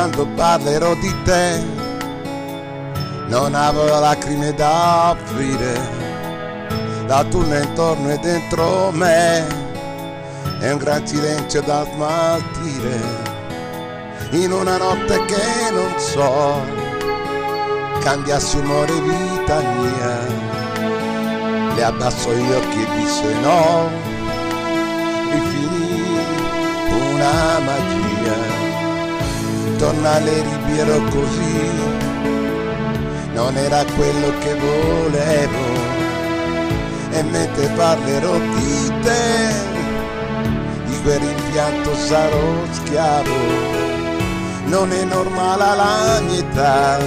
quando parlerò di te non avrò lacrime da offrire, la tunnel intorno e dentro me è un gran silenzio da smaltire, in una notte che non so cambiasse umore vita mia, le abbasso gli occhi e disse no, rifinì una magia, torna alle riviero così, non era quello che volevo, e mentre parlerò di te, di quel rimpianto sarò schiavo, non è normale la mia età,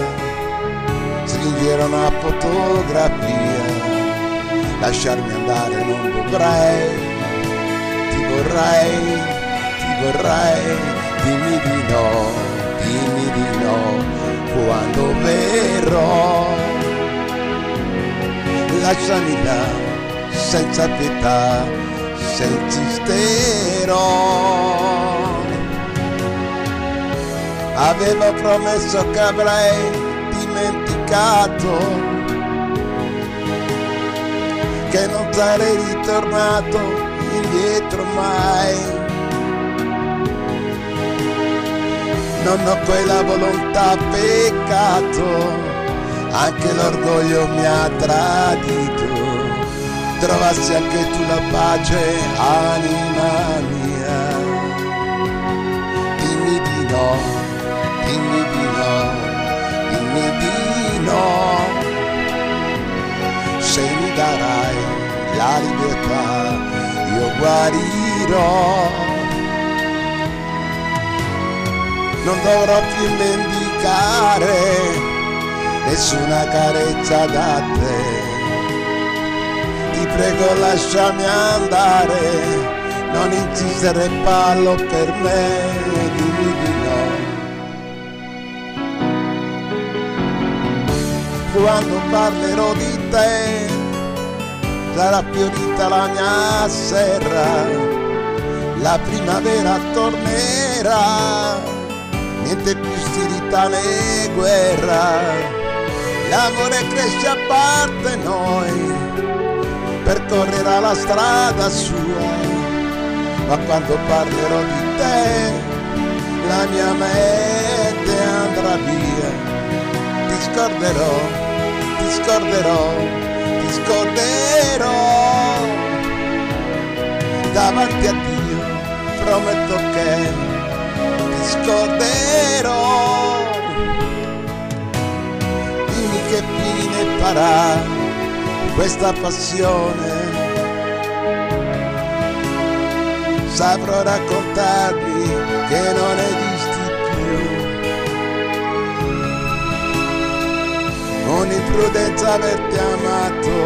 stringere una fotografia, lasciarmi andare non dovrei, ti vorrei, dimmi di no, quando verrò, lasciami là, senza pietà, se insisterò. Avevo promesso che avrei dimenticato, che non sarei ritornato indietro mai. Non ho quella volontà, peccato, anche l'orgoglio mi ha tradito. Trovassi anche tu la pace, anima mia. Dimmi di no, dimmi di no, dimmi di no. Se mi darai la libertà, io guarirò. Non dovrò più mendicare nessuna carezza da te. Ti prego lasciami andare, non insistere, fallo per me, dimmi di no. Quando parlerò di te sarà fiorita la mia serra, la primavera tornerà, niente più stilità né guerra, l'amore cresce a parte noi, percorrerà la strada sua, ma quando parlerò di te la mia mente andrà via, ti scorderò, ti scorderò, ti scorderò, davanti a Dio prometto che ti scorderò. Dimmi che fine farà questa passione, saprò raccontarvi che non esisti più. Un'imprudenza averti amato,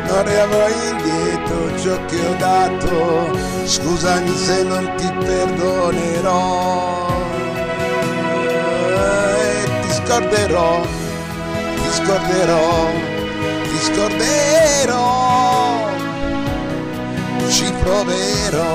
non riavrò indietro ciò che ho dato, scusami se non ti perdonerò. Ti scorderò, ti scorderò, ti scorderò, ci proverò.